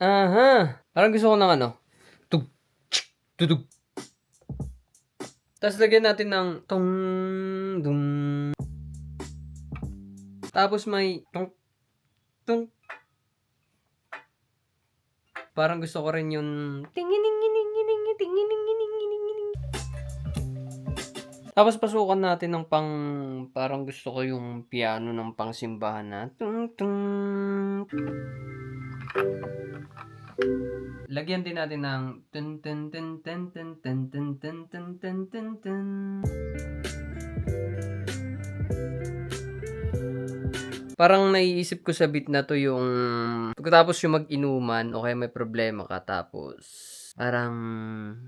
Aha! Parang gusto ko ng ano, tug, tudug. Tapos lagyan natin ng tong, dum. Tapos may tong, tong. Parang gusto ko rin yung tingininginingining. Tapos pasukan natin ng parang gusto ko yung piano ng pangsimbahan na tung tung. Lagyan din natin ng ten ten ten ten ten ten ten ten ten ten ten ten. Parang naiisip ko sa beat na 'to yung pagkatapos yung mag-inuman o kaya may problema ka tapos parang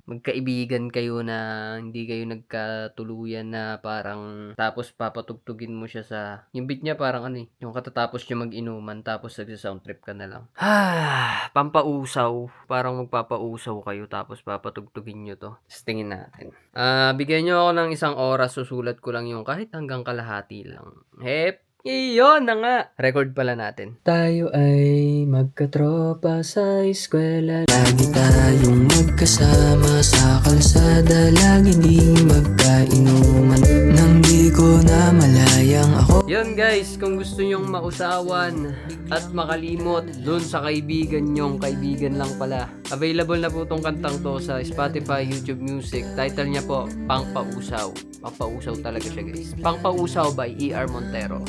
magkaibigan kayo na hindi kayo nagkatuluyan na parang tapos papatugtugin mo siya sa yung beat niya parang ano, yung katatapos niyo mag-inuman tapos nagsa-sound trip ka na lang. Pampausaw. Parang magpapausaw kayo tapos papatugtugin niyo 'to. Ta's tingin natin. Bigyan niyo ako ng 1 oras, susulat ko lang yung kahit hanggang kalahati lang. Iyon na nga! Record pala natin. Tayo ay magkatropa sa eskwela. Lagi tayong magkasama sa kalsada. Lagi ding magkainuman nang di ko na malayang ako. Yun guys, kung gusto nyong mausawan at makalimot dun sa kaibigan nyong kaibigan lang pala. Available na po tong kantang to sa Spotify, YouTube Music. Title niya po, Pangpausaw. Pangpausaw talaga siya guys. Pangpausaw by E.R. Montero.